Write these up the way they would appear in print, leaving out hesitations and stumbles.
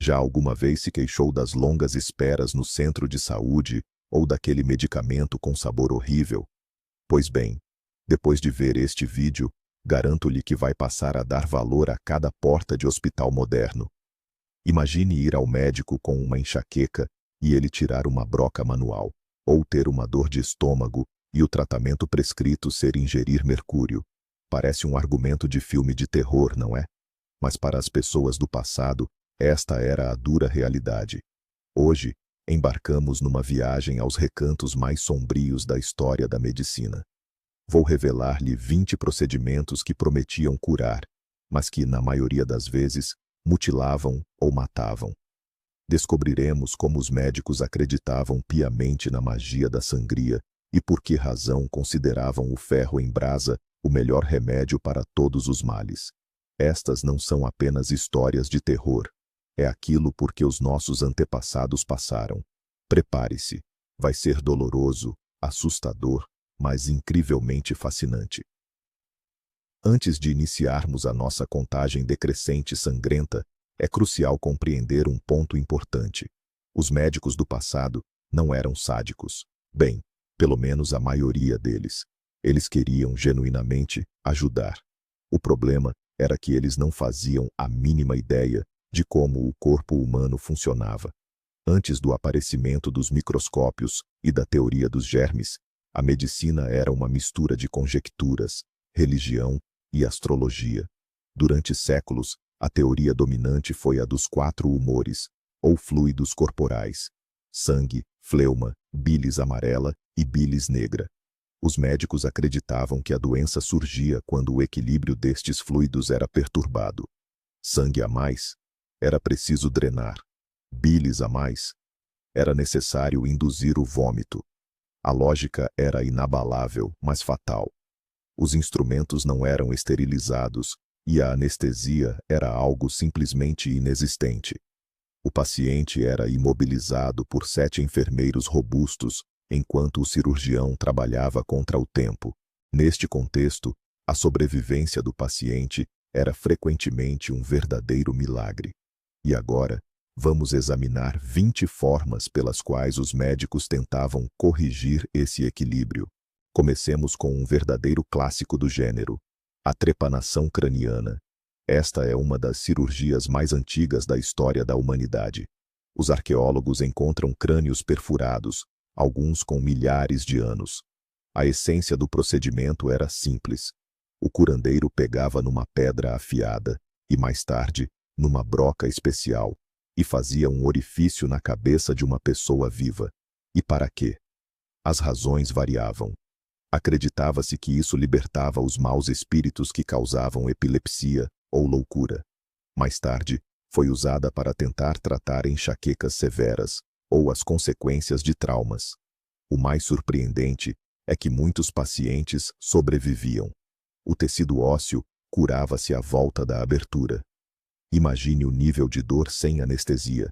Já alguma vez se queixou das longas esperas no centro de saúde ou daquele medicamento com sabor horrível? Pois bem, depois de ver este vídeo, garanto-lhe que vai passar a dar valor a cada porta de hospital moderno. Imagine ir ao médico com uma enxaqueca e ele tirar uma broca manual, ou ter uma dor de estômago e o tratamento prescrito ser ingerir mercúrio. Parece um argumento de filme de terror, não é? Mas para as pessoas do passado, esta era a dura realidade. Hoje, embarcamos numa viagem aos recantos mais sombrios da história da medicina. Vou revelar-lhe 20 procedimentos que prometiam curar, mas que, na maioria das vezes, mutilavam ou matavam. Descobriremos como os médicos acreditavam piamente na magia da sangria e por que razão consideravam o ferro em brasa o melhor remédio para todos os males. Estas não são apenas histórias de terror. É aquilo por que os nossos antepassados passaram. Prepare-se. Vai ser doloroso, assustador, mas incrivelmente fascinante. Antes de iniciarmos a nossa contagem decrescente e sangrenta, é crucial compreender um ponto importante. Os médicos do passado não eram sádicos. Bem, pelo menos a maioria deles. Eles queriam genuinamente ajudar. O problema era que eles não faziam a mínima ideia de como o corpo humano funcionava. Antes do aparecimento dos microscópios e da teoria dos germes, a medicina era uma mistura de conjecturas, religião e astrologia. Durante séculos, a teoria dominante foi a dos 4 humores, ou fluidos corporais: sangue, fleuma, bilis amarela e bilis negra. Os médicos acreditavam que a doença surgia quando o equilíbrio destes fluidos era perturbado. Sangue a mais? Era preciso drenar. Bilis a mais? Era necessário induzir o vômito. A lógica era inabalável, mas fatal. Os instrumentos não eram esterilizados e a anestesia era algo simplesmente inexistente. O paciente era imobilizado por 7 enfermeiros robustos, enquanto o cirurgião trabalhava contra o tempo. Neste contexto, a sobrevivência do paciente era frequentemente um verdadeiro milagre. E agora, vamos examinar 20 formas pelas quais os médicos tentavam corrigir esse equilíbrio. Comecemos com um verdadeiro clássico do gênero: a trepanação craniana. Esta é uma das cirurgias mais antigas da história da humanidade. Os arqueólogos encontram crânios perfurados, alguns com milhares de anos. A essência do procedimento era simples. O curandeiro pegava numa pedra afiada e, mais tarde, numa broca especial, e fazia um orifício na cabeça de uma pessoa viva. E para quê? As razões variavam. Acreditava-se que isso libertava os maus espíritos que causavam epilepsia ou loucura. Mais tarde, foi usada para tentar tratar enxaquecas severas ou as consequências de traumas. O mais surpreendente é que muitos pacientes sobreviviam. O tecido ósseo curava-se à volta da abertura. Imagine o nível de dor sem anestesia.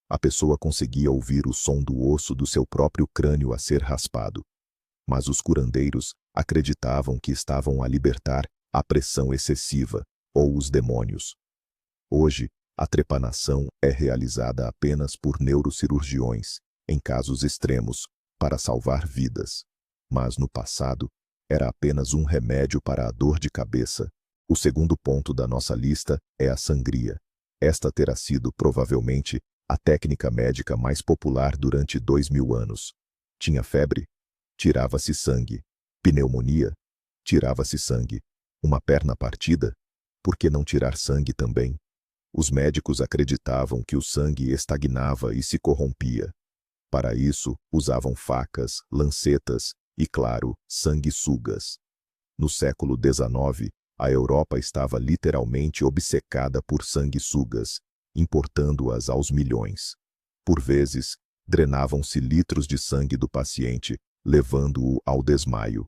A pessoa conseguia ouvir o som do osso do seu próprio crânio a ser raspado. Mas os curandeiros acreditavam que estavam a libertar a pressão excessiva, ou os demônios. Hoje, a trepanação é realizada apenas por neurocirurgiões, em casos extremos, para salvar vidas. Mas no passado, era apenas um remédio para a dor de cabeça. O segundo ponto da nossa lista é a sangria. Esta terá sido, provavelmente, a técnica médica mais popular durante 2000 anos. Tinha febre? Tirava-se sangue. Pneumonia? Tirava-se sangue. Uma perna partida? Por que não tirar sangue também? Os médicos acreditavam que o sangue estagnava e se corrompia. Para isso, usavam facas, lancetas e, claro, sanguessugas. No século XIX, a Europa estava literalmente obcecada por sanguessugas, importando-as aos milhões. Por vezes, drenavam-se litros de sangue do paciente, levando-o ao desmaio.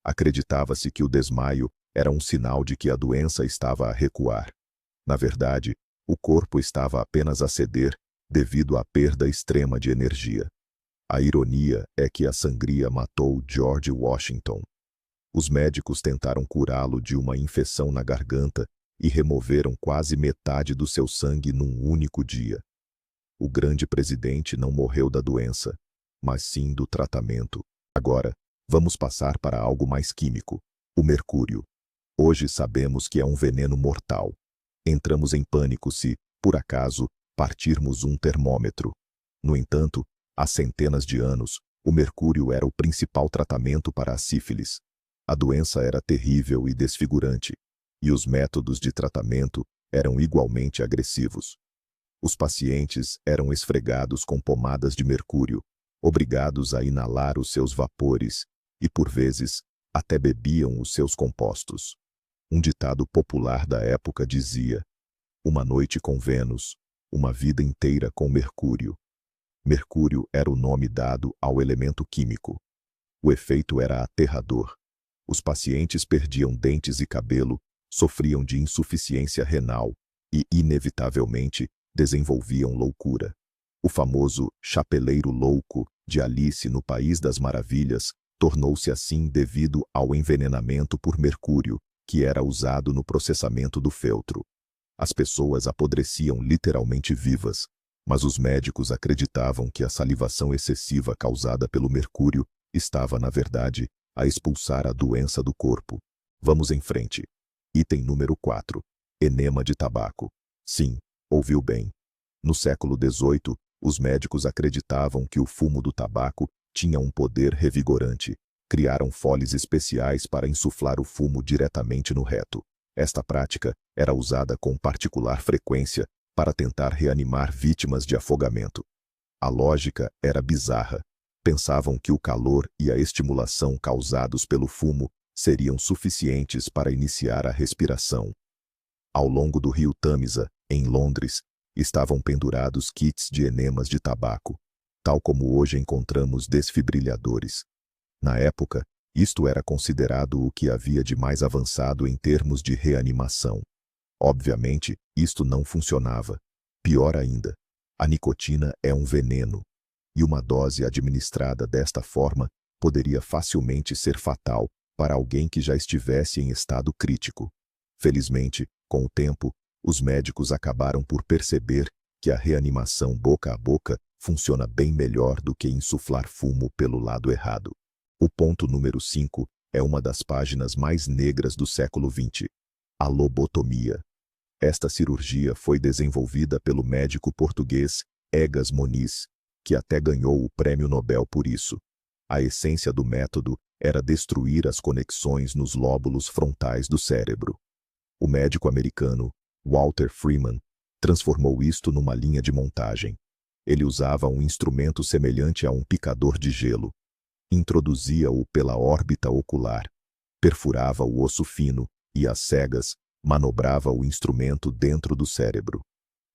Acreditava-se que o desmaio era um sinal de que a doença estava a recuar. Na verdade, o corpo estava apenas a ceder devido à perda extrema de energia. A ironia é que a sangria matou George Washington. Os médicos tentaram curá-lo de uma infecção na garganta e removeram quase metade do seu sangue num único dia. O grande presidente não morreu da doença, mas sim do tratamento. Agora, vamos passar para algo mais químico: o mercúrio. Hoje sabemos que é um veneno mortal. Entramos em pânico se, por acaso, partirmos um termômetro. No entanto, há centenas de anos, o mercúrio era o principal tratamento para a sífilis. A doença era terrível e desfigurante, e os métodos de tratamento eram igualmente agressivos. Os pacientes eram esfregados com pomadas de mercúrio, obrigados a inalar os seus vapores e, por vezes, até bebiam os seus compostos. Um ditado popular da época dizia: "Uma noite com Vênus, uma vida inteira com Mercúrio." Mercúrio era o nome dado ao elemento químico. O efeito era aterrador. Os pacientes perdiam dentes e cabelo, sofriam de insuficiência renal e, inevitavelmente, desenvolviam loucura. O famoso chapeleiro louco de Alice no País das Maravilhas tornou-se assim devido ao envenenamento por mercúrio, que era usado no processamento do feltro. As pessoas apodreciam literalmente vivas, mas os médicos acreditavam que a salivação excessiva causada pelo mercúrio estava, na verdade, a expulsar a doença do corpo. Vamos em frente. Item número 4. Enema de tabaco. Sim, ouviu bem. No século XVIII, os médicos acreditavam que o fumo do tabaco tinha um poder revigorante. Criaram foles especiais para insuflar o fumo diretamente no reto. Esta prática era usada com particular frequência para tentar reanimar vítimas de afogamento. A lógica era bizarra. Pensavam que o calor e a estimulação causados pelo fumo seriam suficientes para iniciar a respiração. Ao longo do rio Tâmisa, em Londres, estavam pendurados kits de enemas de tabaco, tal como hoje encontramos desfibrilhadores. Na época, isto era considerado o que havia de mais avançado em termos de reanimação. Obviamente, isto não funcionava. Pior ainda, a nicotina é um veneno, e uma dose administrada desta forma poderia facilmente ser fatal para alguém que já estivesse em estado crítico. Felizmente, com o tempo, os médicos acabaram por perceber que a reanimação boca a boca funciona bem melhor do que insuflar fumo pelo lado errado. O ponto número 5 é uma das páginas mais negras do século XX. A lobotomia. Esta cirurgia foi desenvolvida pelo médico português Egas Moniz, que até ganhou o prêmio Nobel por isso. A essência do método era destruir as conexões nos lóbulos frontais do cérebro. O médico americano Walter Freeman transformou isto numa linha de montagem. Ele usava um instrumento semelhante a um picador de gelo. Introduzia-o pela órbita ocular, perfurava o osso fino e, às cegas, manobrava o instrumento dentro do cérebro.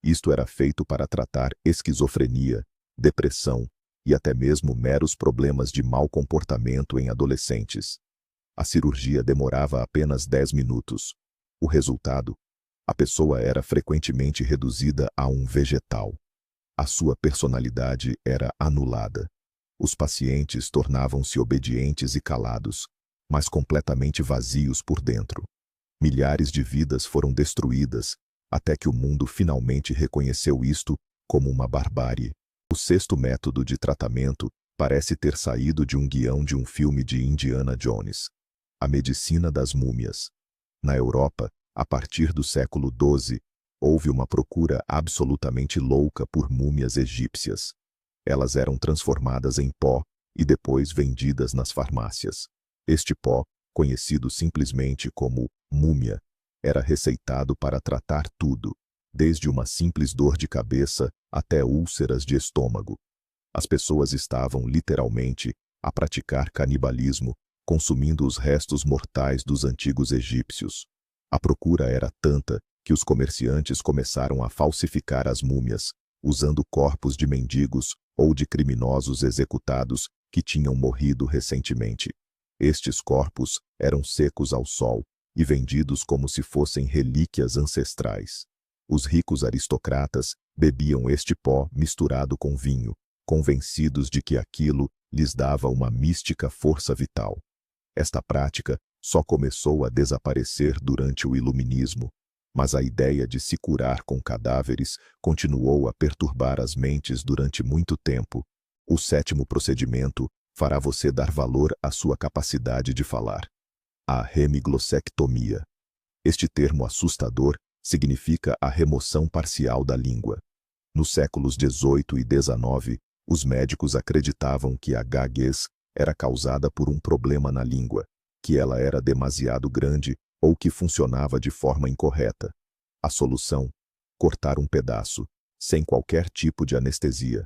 Isto era feito para tratar esquizofrenia, depressão e até mesmo meros problemas de mau comportamento em adolescentes. A cirurgia demorava apenas 10 minutos. O resultado? A pessoa era frequentemente reduzida a um vegetal. A sua personalidade era anulada. Os pacientes tornavam-se obedientes e calados, mas completamente vazios por dentro. Milhares de vidas foram destruídas, até que o mundo finalmente reconheceu isto como uma barbárie. O sexto método de tratamento parece ter saído de um guião de um filme de Indiana Jones. A medicina das múmias. Na Europa, a partir do século XII, houve uma procura absolutamente louca por múmias egípcias. Elas eram transformadas em pó e depois vendidas nas farmácias. Este pó, conhecido simplesmente como múmia, era receitado para tratar tudo, desde uma simples dor de cabeça até úlceras de estômago. As pessoas estavam, literalmente, a praticar canibalismo, consumindo os restos mortais dos antigos egípcios. A procura era tanta que os comerciantes começaram a falsificar as múmias, usando corpos de mendigos ou de criminosos executados que tinham morrido recentemente. Estes corpos eram secos ao sol e vendidos como se fossem relíquias ancestrais. Os ricos aristocratas bebiam este pó misturado com vinho, convencidos de que aquilo lhes dava uma mística força vital. Esta prática só começou a desaparecer durante o Iluminismo, Mas a ideia de se curar com cadáveres continuou a perturbar as mentes durante muito tempo. O 7º procedimento fará você dar valor à sua capacidade de falar. A hemiglossectomia. Este termo assustador significa a remoção parcial da língua. Nos séculos 18 e 19, os médicos acreditavam que a gaguez era causada por um problema na língua, que ela era demasiado grande ou que funcionava de forma incorreta. A solução: cortar um pedaço, sem qualquer tipo de anestesia.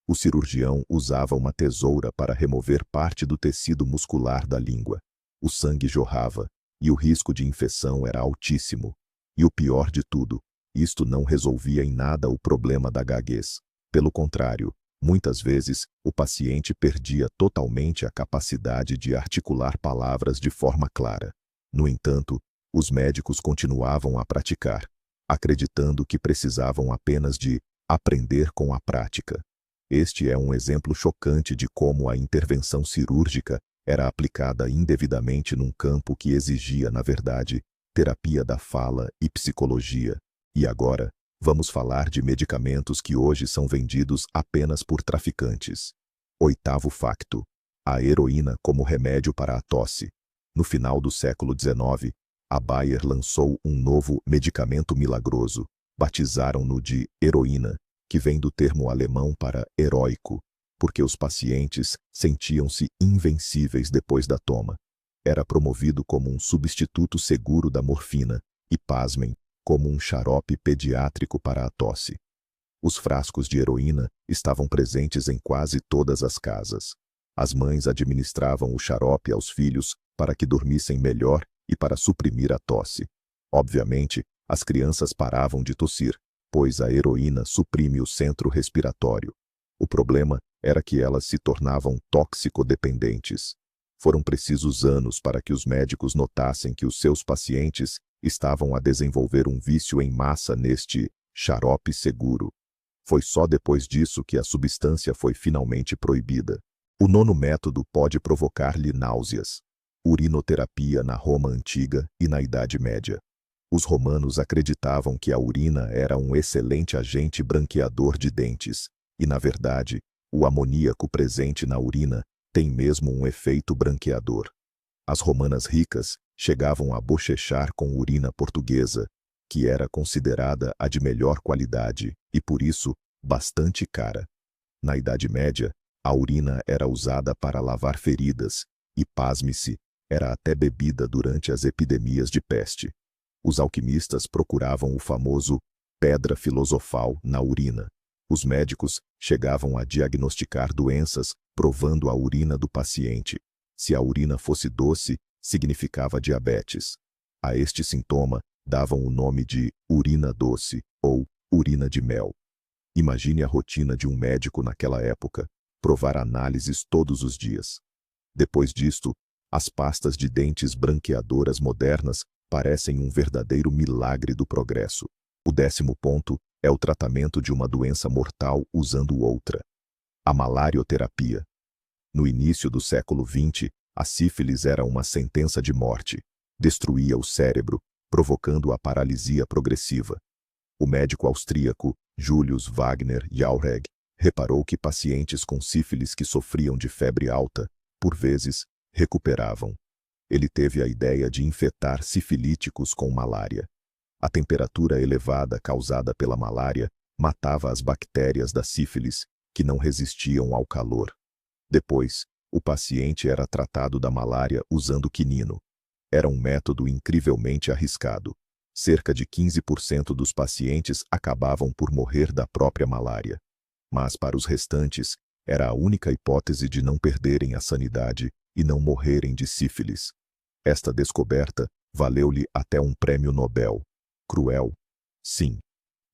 O cirurgião usava uma tesoura para remover parte do tecido muscular da língua. O sangue jorrava, e o risco de infecção era altíssimo. E o pior de tudo, isto não resolvia em nada o problema da gaguez. Pelo contrário, muitas vezes, o paciente perdia totalmente a capacidade de articular palavras de forma clara. No entanto, os médicos continuavam a praticar, acreditando que precisavam apenas de aprender com a prática. Este é um exemplo chocante de como a intervenção cirúrgica era aplicada indevidamente num campo que exigia, na verdade, terapia da fala e psicologia. E agora, vamos falar de medicamentos que hoje são vendidos apenas por traficantes. 8º facto: a heroína como remédio para a tosse. No final do século XIX, a Bayer lançou um novo medicamento milagroso. Batizaram-no de heroína, que vem do termo alemão para heróico, porque os pacientes sentiam-se invencíveis depois da toma. Era promovido como um substituto seguro da morfina e, pasmem, como um xarope pediátrico para a tosse. Os frascos de heroína estavam presentes em quase todas as casas. As mães administravam o xarope aos filhos para que dormissem melhor e para suprimir a tosse. Obviamente, as crianças paravam de tossir, pois a heroína suprime o centro respiratório. O problema era que elas se tornavam toxicodependentes. Foram precisos anos para que os médicos notassem que os seus pacientes estavam a desenvolver um vício em massa neste xarope seguro. Foi só depois disso que a substância foi finalmente proibida. O 9º método pode provocar-lhe náuseas. Urinoterapia na Roma Antiga e na Idade Média. Os romanos acreditavam que a urina era um excelente agente branqueador de dentes, e, na verdade, o amoníaco presente na urina tem mesmo um efeito branqueador. As romanas ricas chegavam a bochechar com urina portuguesa, que era considerada a de melhor qualidade e, por isso, bastante cara. Na Idade Média, a urina era usada para lavar feridas e, pasme-se, era até bebida durante as epidemias de peste. Os alquimistas procuravam o famoso pedra filosofal na urina. Os médicos chegavam a diagnosticar doenças provando a urina do paciente. Se a urina fosse doce, significava diabetes. A este sintoma davam o nome de urina doce ou urina de mel. Imagine a rotina de um médico naquela época, provar análises todos os dias. Depois disto, as pastas de dentes branqueadoras modernas parecem um verdadeiro milagre do progresso. O 10º ponto é o tratamento de uma doença mortal usando outra. A malarioterapia. No início do século XX, a sífilis era uma sentença de morte. Destruía o cérebro, provocando a paralisia progressiva. O médico austríaco Julius Wagner Jauregg reparou que pacientes com sífilis que sofriam de febre alta, por vezes, recuperavam. Ele teve a ideia de infectar sifilíticos com malária. A temperatura elevada causada pela malária matava as bactérias da sífilis, que não resistiam ao calor. Depois, o paciente era tratado da malária usando quinino. Era um método incrivelmente arriscado. Cerca de 15% dos pacientes acabavam por morrer da própria malária. Mas para os restantes, era a única hipótese de não perderem a sanidade e não morrerem de sífilis. Esta descoberta valeu-lhe até um prêmio Nobel. Cruel? Sim.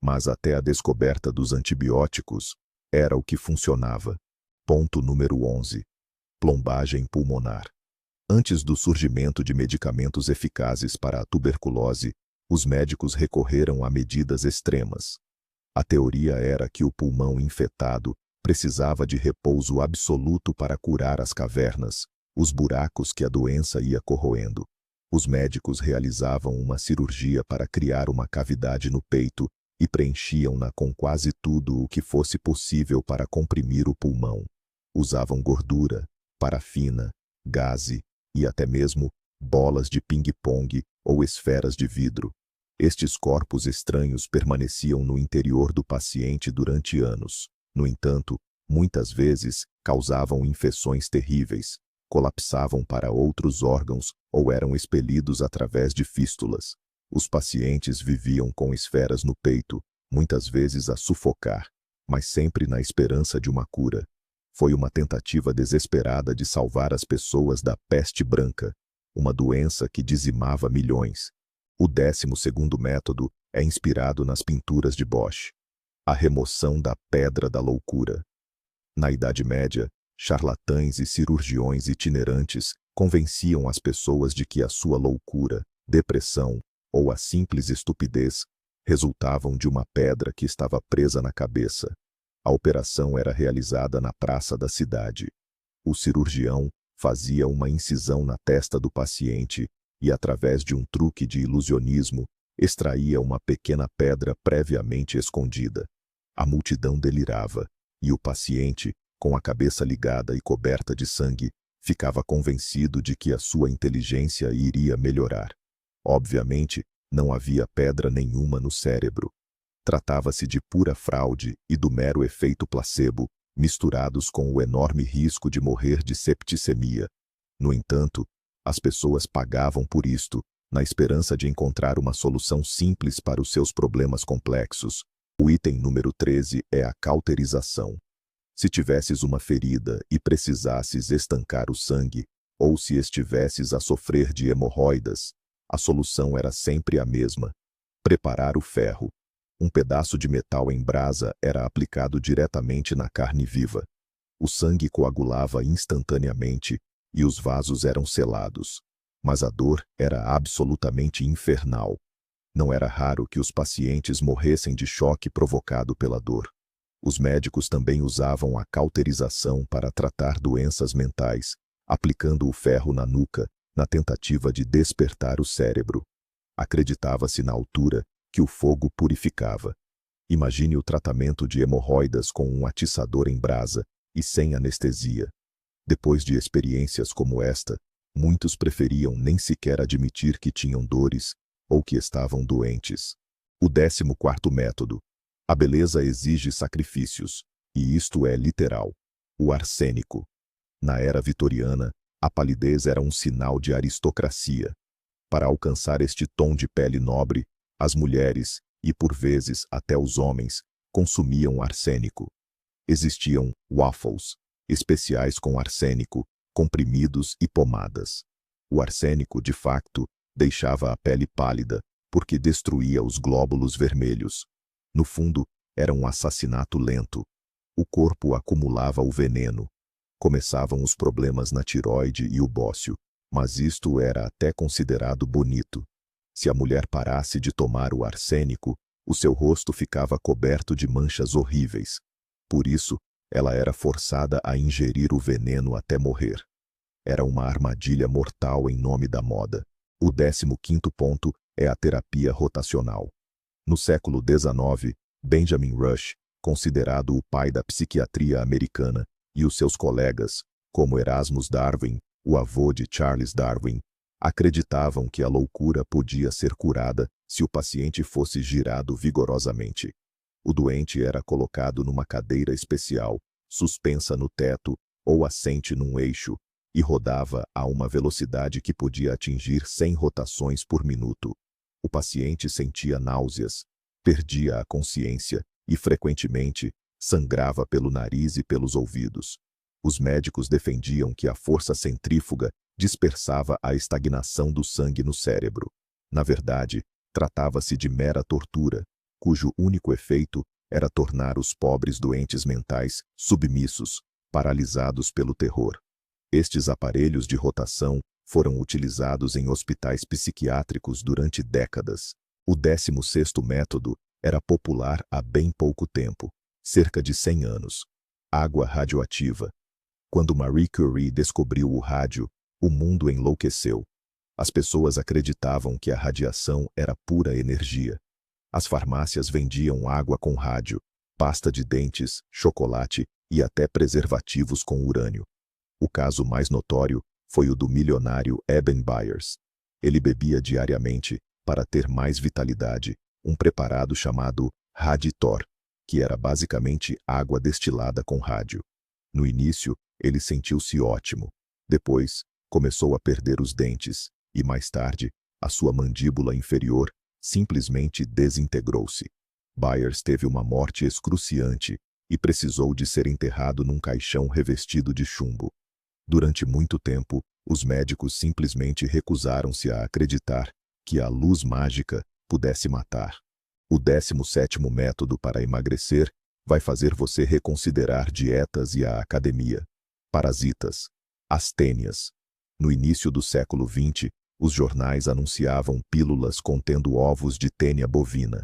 Mas até a descoberta dos antibióticos, era o que funcionava. Ponto número 11. Plombagem pulmonar. Antes do surgimento de medicamentos eficazes para a tuberculose, os médicos recorreram a medidas extremas. A teoria era que o pulmão infectado precisava de repouso absoluto para curar as cavernas, os buracos que a doença ia corroendo. Os médicos realizavam uma cirurgia para criar uma cavidade no peito e preenchiam-na com quase tudo o que fosse possível para comprimir o pulmão. Usavam gordura, parafina, gaze e até mesmo bolas de ping-pong ou esferas de vidro. Estes corpos estranhos permaneciam no interior do paciente durante anos. No entanto, muitas vezes causavam infecções terríveis, colapsavam para outros órgãos ou eram expelidos através de fístulas. Os pacientes viviam com esferas no peito, muitas vezes a sufocar, mas sempre na esperança de uma cura. Foi uma tentativa desesperada de salvar as pessoas da peste branca, uma doença que dizimava milhões. O 12º método é inspirado nas pinturas de Bosch. A remoção da pedra da loucura. Na Idade Média, charlatães e cirurgiões itinerantes convenciam as pessoas de que a sua loucura, depressão ou a simples estupidez resultavam de uma pedra que estava presa na cabeça. A operação era realizada na praça da cidade. O cirurgião fazia uma incisão na testa do paciente e, através de um truque de ilusionismo, extraía uma pequena pedra previamente escondida. A multidão delirava, e o paciente, com a cabeça ligada e coberta de sangue, ficava convencido de que a sua inteligência iria melhorar. Obviamente, não havia pedra nenhuma no cérebro. Tratava-se de pura fraude e do mero efeito placebo, misturados com o enorme risco de morrer de septicemia. No entanto, as pessoas pagavam por isto, na esperança de encontrar uma solução simples para os seus problemas complexos. O item número 13 é a cauterização. Se tivesses uma ferida e precisasses estancar o sangue, ou se estivesses a sofrer de hemorroidas, a solução era sempre a mesma: preparar o ferro. Um pedaço de metal em brasa era aplicado diretamente na carne viva. O sangue coagulava instantaneamente e os vasos eram selados. Mas a dor era absolutamente infernal. Não era raro que os pacientes morressem de choque provocado pela dor. Os médicos também usavam a cauterização para tratar doenças mentais, aplicando o ferro na nuca, na tentativa de despertar o cérebro. Acreditava-se na altura que o fogo purificava. Imagine o tratamento de hemorroidas com um atiçador em brasa e sem anestesia. Depois de experiências como esta, muitos preferiam nem sequer admitir que tinham dores ou que estavam doentes. O 14º método. A beleza exige sacrifícios, e isto é literal. O arsênico. Na era vitoriana, a palidez era um sinal de aristocracia. Para alcançar este tom de pele nobre, as mulheres, e por vezes até os homens, consumiam arsênico. Existiam waffles, especiais com arsênico, comprimidos e pomadas. O arsênico, de facto, deixava a pele pálida, porque destruía os glóbulos vermelhos. No fundo, era um assassinato lento. O corpo acumulava o veneno. Começavam os problemas na tireoide e o bócio, mas isto era até considerado bonito. Se a mulher parasse de tomar o arsênico, o seu rosto ficava coberto de manchas horríveis. Por isso, ela era forçada a ingerir o veneno até morrer. Era uma armadilha mortal em nome da moda. O 15º ponto é a terapia rotacional. No século XIX, Benjamin Rush, considerado o pai da psiquiatria americana, e os seus colegas, como Erasmus Darwin, o avô de Charles Darwin, acreditavam que a loucura podia ser curada se o paciente fosse girado vigorosamente. O doente era colocado numa cadeira especial, suspensa no teto ou assente num eixo, e rodava a uma velocidade que podia atingir 100 rotações por minuto. O paciente sentia náuseas, perdia a consciência e, frequentemente, sangrava pelo nariz e pelos ouvidos. Os médicos defendiam que a força centrífuga dispersava a estagnação do sangue no cérebro. Na verdade, tratava-se de mera tortura, cujo único efeito era tornar os pobres doentes mentais submissos, paralisados pelo terror. Estes aparelhos de rotação foram utilizados em hospitais psiquiátricos durante décadas. O 16º método era popular há bem pouco tempo, cerca de 100 anos. Água radioativa. Quando Marie Curie descobriu o rádio, o mundo enlouqueceu. As pessoas acreditavam que a radiação era pura energia. As farmácias vendiam água com rádio, pasta de dentes, chocolate e até preservativos com urânio. O caso mais notório foi o do milionário Eben Byers. Ele bebia diariamente, para ter mais vitalidade, um preparado chamado Raditor, que era basicamente água destilada com rádio. No início, ele sentiu-se ótimo. Depois, começou a perder os dentes e, mais tarde, a sua mandíbula inferior simplesmente desintegrou-se. Byers teve uma morte excruciante e precisou de ser enterrado num caixão revestido de chumbo. Durante muito tempo, os médicos simplesmente recusaram-se a acreditar que a luz mágica pudesse matar. O 17º método para emagrecer vai fazer você reconsiderar dietas e a academia. Parasitas. Astênias. No início do século XX, os jornais anunciavam pílulas contendo ovos de tênia bovina.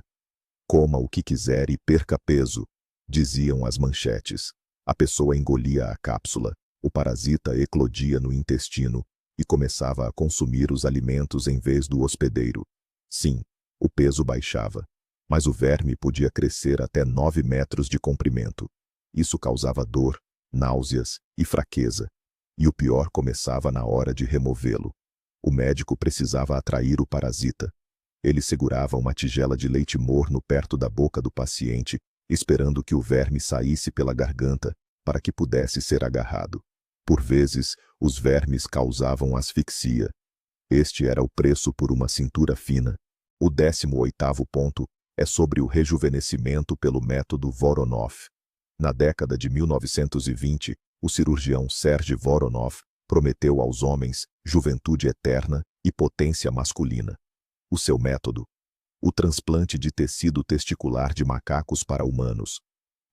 Coma o que quiser e perca peso, diziam as manchetes. A pessoa engolia a cápsula, o parasita eclodia no intestino e começava a consumir os alimentos em vez do hospedeiro. Sim, o peso baixava, mas o verme podia crescer até 9 metros de comprimento. Isso causava dor, náuseas e fraqueza. E o pior começava na hora de removê-lo. O médico precisava atrair o parasita. Ele segurava uma tigela de leite morno perto da boca do paciente, esperando que o verme saísse pela garganta para que pudesse ser agarrado. Por vezes, os vermes causavam asfixia. Este era o preço por uma cintura fina. O 18º ponto é sobre o rejuvenescimento pelo método Voronov. Na década de 1920, o cirurgião Sergei Voronov prometeu aos homens juventude eterna e potência masculina. O seu método? O transplante de tecido testicular de macacos para humanos.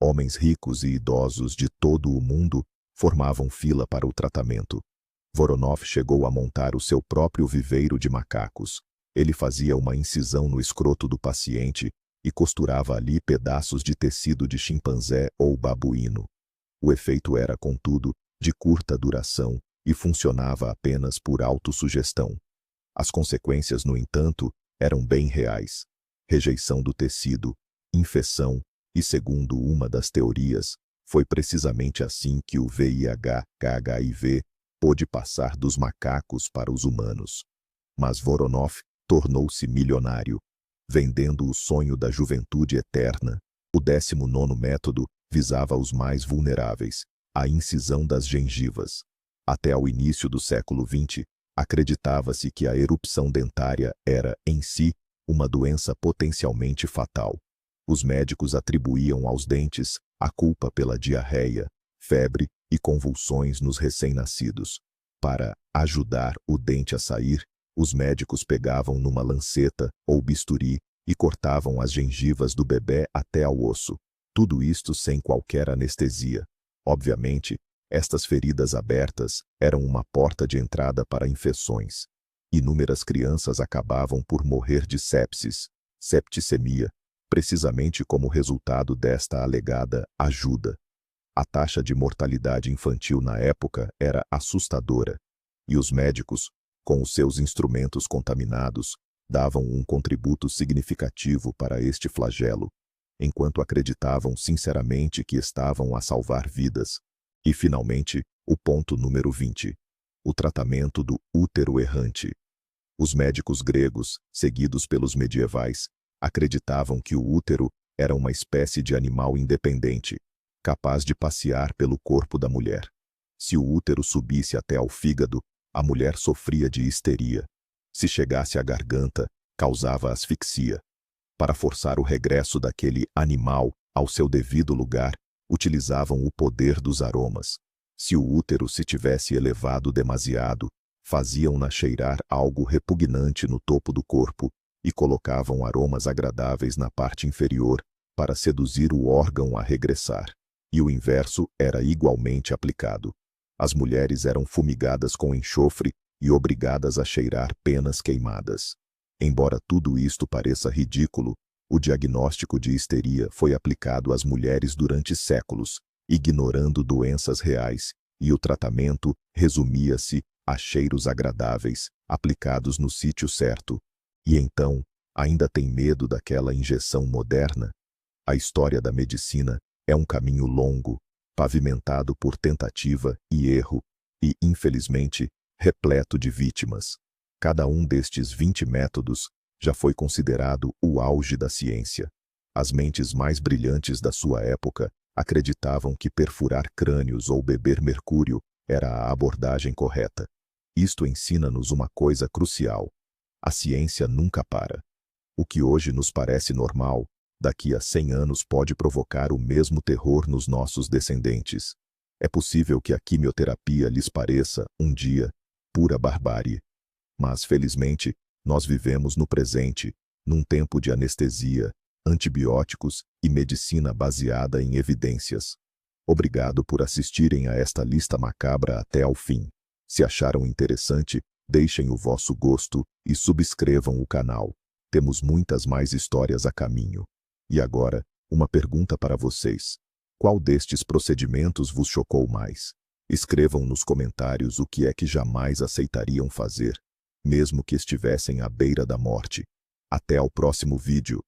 Homens ricos e idosos de todo o mundo formavam fila para o tratamento. Voronov chegou a montar o seu próprio viveiro de macacos. Ele fazia uma incisão no escroto do paciente e costurava ali pedaços de tecido de chimpanzé ou babuíno. O efeito era, contudo, de curta duração e funcionava apenas por autossugestão. As consequências, no entanto, eram bem reais. Rejeição do tecido, infecção e, segundo uma das teorias, foi precisamente assim que o VIH-HIV pôde passar dos macacos para os humanos. Mas Voronov tornou-se milionário, vendendo o sonho da juventude eterna. O 19º método visava os mais vulneráveis, a incisão das gengivas. Até ao início do século XX, acreditava-se que a erupção dentária era, em si, uma doença potencialmente fatal. Os médicos atribuíam aos dentes a culpa pela diarreia, febre e convulsões nos recém-nascidos. Para ajudar o dente a sair, os médicos pegavam numa lanceta ou bisturi e cortavam as gengivas do bebê até ao osso. Tudo isto sem qualquer anestesia. Obviamente, estas feridas abertas eram uma porta de entrada para infecções. Inúmeras crianças acabavam por morrer de sepsis, septicemia, precisamente como resultado desta alegada ajuda. A taxa de mortalidade infantil na época era assustadora, e os médicos, com os seus instrumentos contaminados, davam um contributo significativo para este flagelo, enquanto acreditavam sinceramente que estavam a salvar vidas. E, finalmente, o ponto número 20. O tratamento do útero errante. Os médicos gregos, seguidos pelos medievais, acreditavam que o útero era uma espécie de animal independente, capaz de passear pelo corpo da mulher. Se o útero subisse até ao fígado, a mulher sofria de histeria. Se chegasse à garganta, causava asfixia. Para forçar o regresso daquele animal ao seu devido lugar, utilizavam o poder dos aromas. Se o útero se tivesse elevado demasiado, faziam-na cheirar algo repugnante no topo do corpo e colocavam aromas agradáveis na parte inferior para seduzir o órgão a regressar. E o inverso era igualmente aplicado. As mulheres eram fumigadas com enxofre e obrigadas a cheirar penas queimadas. Embora tudo isto pareça ridículo, o diagnóstico de histeria foi aplicado às mulheres durante séculos, ignorando doenças reais, e o tratamento resumia-se a cheiros agradáveis, aplicados no sítio certo. E então, ainda tem medo daquela injeção moderna? A história da medicina é um caminho longo, pavimentado por tentativa e erro, e, infelizmente, repleto de vítimas. Cada um destes 20 métodos já foi considerado o auge da ciência. As mentes mais brilhantes da sua época acreditavam que perfurar crânios ou beber mercúrio era a abordagem correta. Isto ensina-nos uma coisa crucial: a ciência nunca para. O que hoje nos parece normal, daqui a 100 anos pode provocar o mesmo terror nos nossos descendentes. É possível que a quimioterapia lhes pareça, um dia, pura barbárie. Mas, felizmente, nós vivemos no presente, num tempo de anestesia, antibióticos e medicina baseada em evidências. Obrigado por assistirem a esta lista macabra até ao fim. Se acharam interessante, deixem o vosso gosto e subscrevam o canal. Temos muitas mais histórias a caminho. E agora, uma pergunta para vocês. Qual destes procedimentos vos chocou mais? Escrevam nos comentários o que é que jamais aceitariam fazer, mesmo que estivessem à beira da morte. Até ao próximo vídeo.